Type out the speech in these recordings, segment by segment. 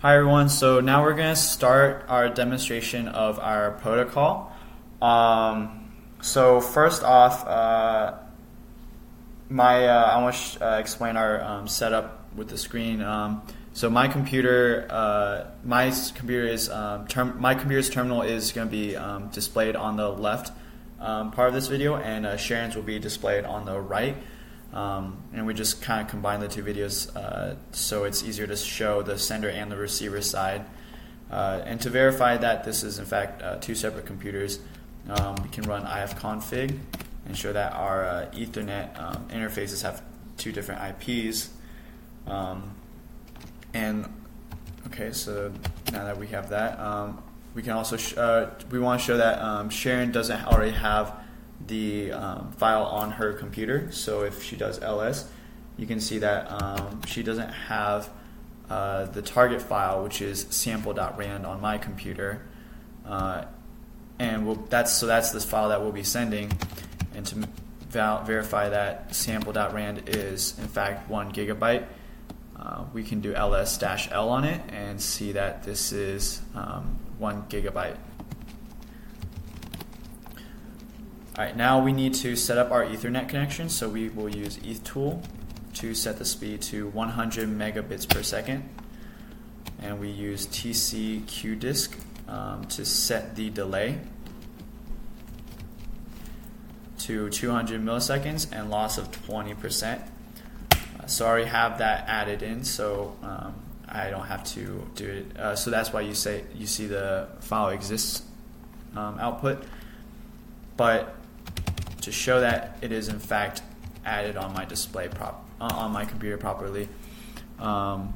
Hi everyone, so now we're going to start our demonstration of our protocol. So first off, I want to explain our setup with the screen. So my computer's terminal is going to be displayed on the left part of this video, and Sharon's will be displayed on the right. And we just kind of combine the two videos so it's easier to show the sender and the receiver side. And to verify that this is in fact two separate computers, we can run ifconfig and show that our Ethernet interfaces have two different IPs. And okay, so now that we have that, we can also we want to show that Sharon doesn't already have the file on her computer. So if she does ls, you can see that she doesn't have the target file, which is sample.rand on my computer, and that's this file that we'll be sending. And to verify that sample.rand is in fact 1 gigabyte, we can do ls-l on it and see that this is 1 gigabyte. Alright, now we need to set up our Ethernet connection, so we will use ethtool to set the speed to 100 megabits per second. And we use tcqdisk to set the delay to 200 milliseconds and loss of 20%. So I already have that added in, so I don't have to do it. So that's why you see the file exists output. But to show that it is in fact added on my display on my computer properly, on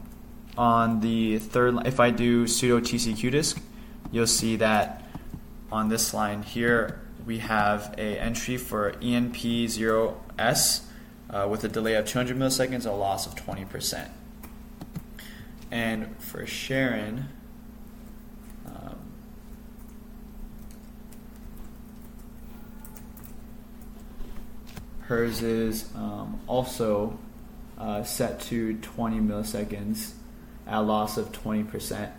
the third line, if I do sudo tcqdisk, you'll see that on this line here we have a entry for enp0s with a delay of 200 milliseconds and a loss of 20%. And for Sharon, hers is also set to 20 milliseconds at a loss of 20%.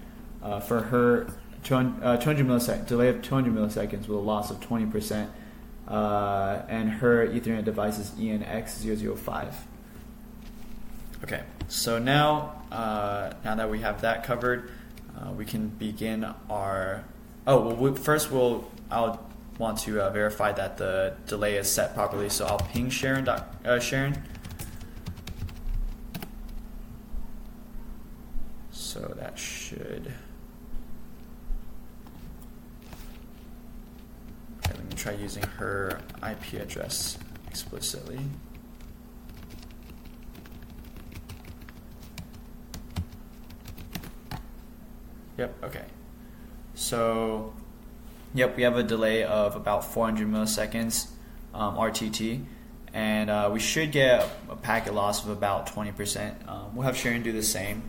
For her, 200 millisecond delay of 200 milliseconds with a loss of 20%, and her Ethernet device is ENX005. Okay, so now that we have that covered, we can begin our. I'll want to verify that the delay is set properly, so I'll ping Sharon. So that should. Okay, let me try using her IP address explicitly. Yep. Okay. So. Yep, we have a delay of about 400 milliseconds RTT, and we should get a packet loss of about 20%. We'll have Sharon do the same,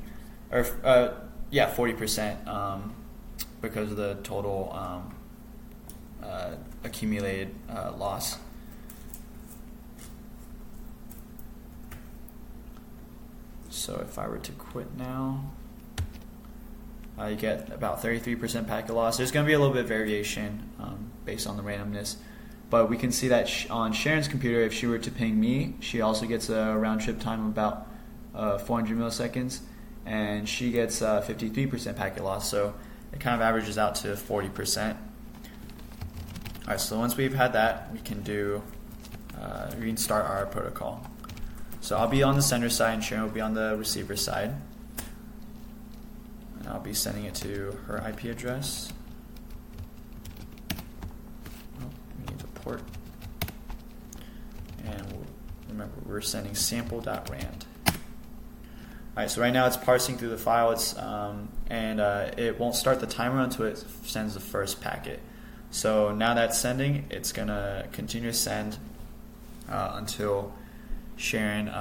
or 40% because of the total accumulated loss. So if I were to quit now, you get about 33% packet loss. There's going to be a little bit of variation based on the randomness, but we can see that on Sharon's computer, if she were to ping me, she also gets a round trip time of about 400 milliseconds, and she gets 53% packet loss, so it kind of averages out to 40%. Alright, so once we've had that, we can start our protocol. So I'll be on the sender side and Sharon will be on the receiver side. And I'll be sending it to her IP address. Oh, we need the port. And remember, we're sending sample.rand. Alright, so right now it's parsing through the file, and it won't start the timer until it sends the first packet. So now that's sending, it's going to continue to send until Sharon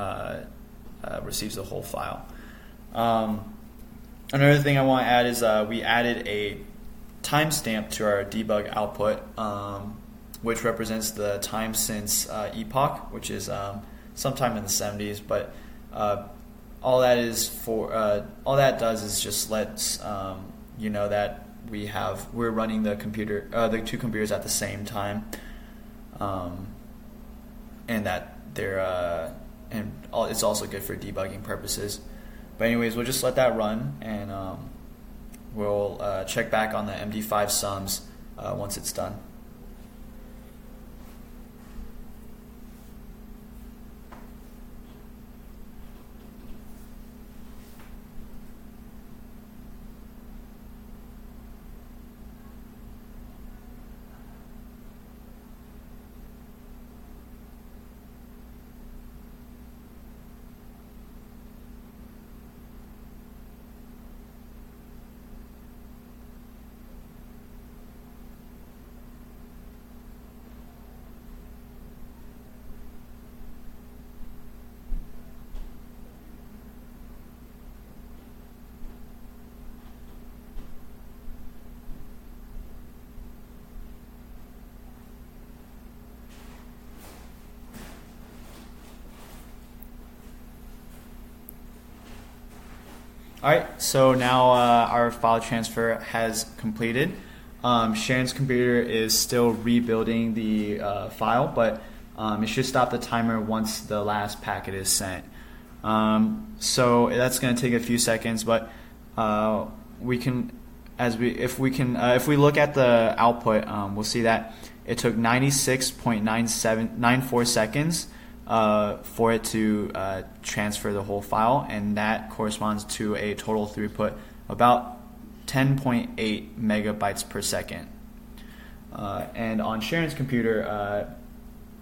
receives the whole file. Another thing I want to add is we added a timestamp to our debug output, which represents the time since epoch, which is sometime in the 70s, but all that is for all that does is just lets you know that we're running the the two computers at the same time, and that they're it's also good for debugging purposes. But anyways, we'll just let that run, and we'll check back on the MD5 sums once it's done. Alright, so now our file transfer has completed. Sharon's computer is still rebuilding the file, but it should stop the timer once the last packet is sent. So that's going to take a few seconds, but if we look at the output, we'll see that it took 96.94 seconds for it to transfer the whole file, and that corresponds to a total throughput of about 10.8 megabytes per second. And on Sharon's computer,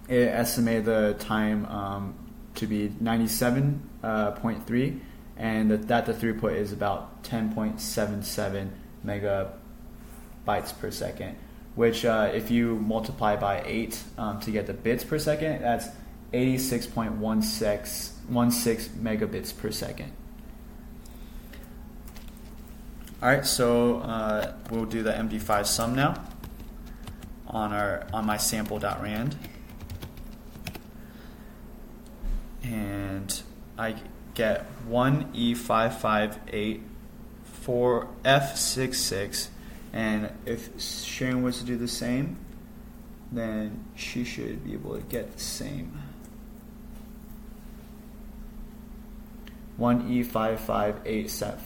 it estimated the time to be 97.3, and that the throughput is about 10.77 megabytes per second, which if you multiply by 8 to get the bits per second, that's 86.16 megabits per second. Alright, so we'll do the MD5 sum now on my sample.rand. And I get 1 EE552 F66, and if Sharon was to do the same, then she should be able to get the same. 1 EE558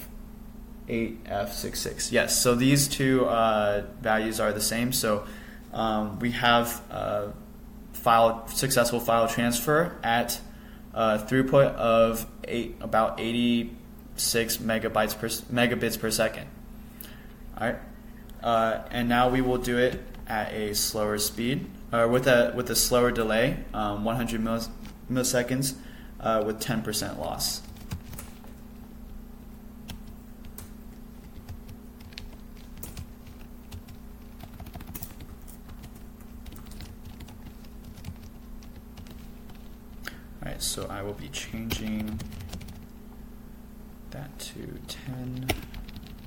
F66. Yes, so these two values are the same. So we have successful file transfer at throughput of about 86 megabits per second. All right, and now we will do it at a slower speed, with a slower delay, 100 milliseconds, with 10% loss. Alright, so I will be changing that to 10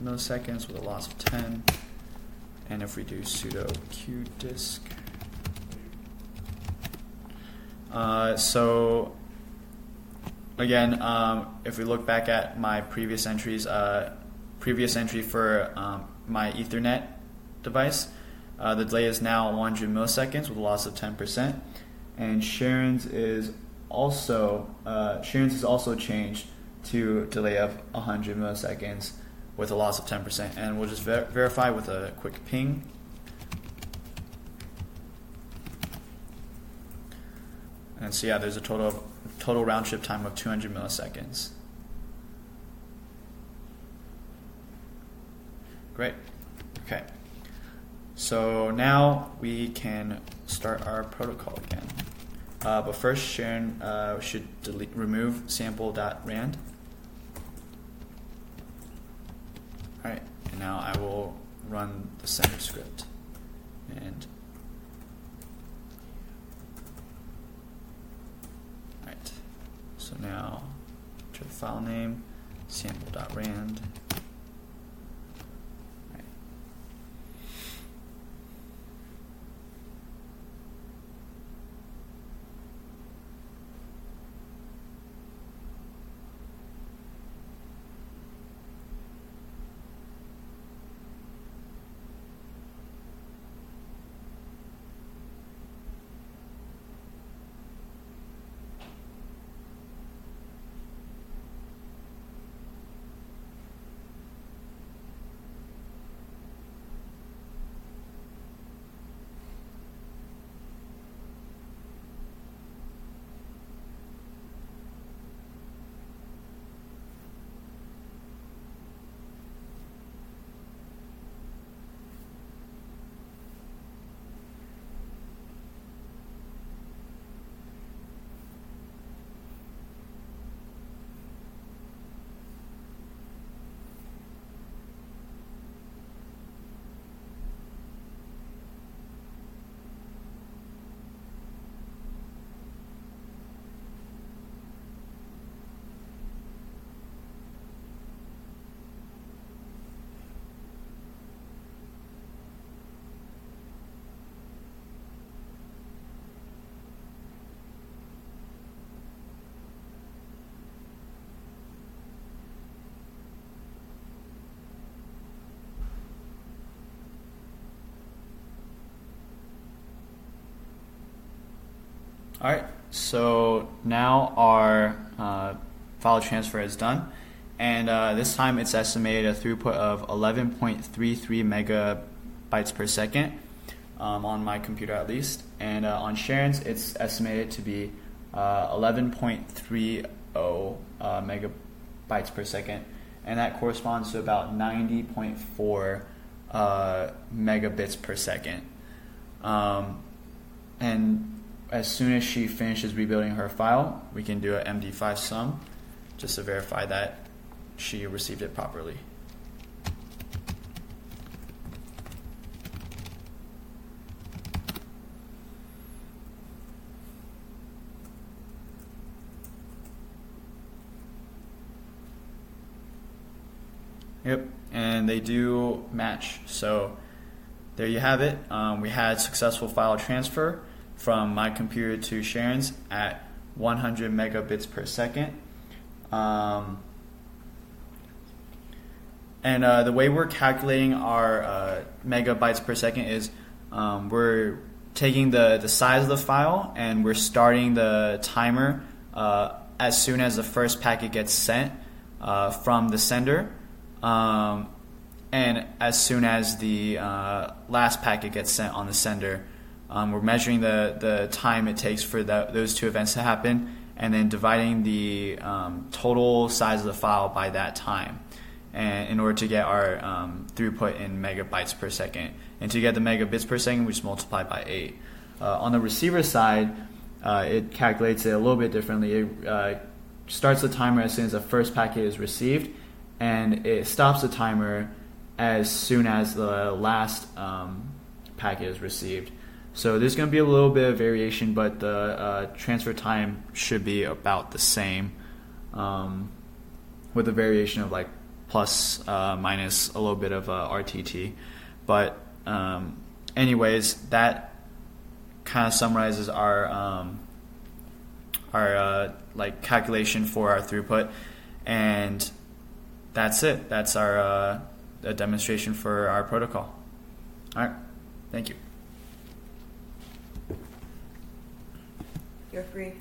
milliseconds with a loss of 10. And if we do sudo qdisk, so again, if we look back at my previous entries, previous entry for my Ethernet device, the delay is now 100 milliseconds with a loss of 10%, and Sharon's is also changed to delay of 100 milliseconds with a loss of 10%, and we'll just verify with a quick ping. And so yeah, there's a total round trip time of 200 milliseconds. Great. Okay. So now we can start our protocol again. But first, Sharon should remove sample.rand. Alright, and now I will run the sender script. And alright, so now enter the file name, sample.rand. All right, so now our file transfer is done, and this time it's estimated a throughput of 11.33 megabytes per second on my computer at least, and on Sharon's it's estimated to be 11.30 megabytes per second, and that corresponds to about 90.4 megabits per second. And as soon as she finishes rebuilding her file, we can do an MD5 sum just to verify that she received it properly. Yep, and they do match. So there you have it. We had successful file transfer from my computer to Sharon's at 100 megabits per second. And the way we're calculating our megabytes per second is we're taking the size of the file and we're starting the timer as soon as the first packet gets sent from the sender. And as soon as the last packet gets sent on the sender, we're measuring the time it takes for those two events to happen, and then dividing the total size of the file by that time, and in order to get our throughput in megabytes per second. And to get the megabits per second, we just multiply by 8. On the receiver side, it calculates it a little bit differently. It starts the timer as soon as the first packet is received, and it stops the timer as soon as the last packet is received. So there's going to be a little bit of variation, but the transfer time should be about the same, with a variation of like plus minus a little bit of RTT. But anyways, that kind of summarizes our like calculation for our throughput, and that's it. That's our a demonstration for our protocol. All right, thank you. You're free.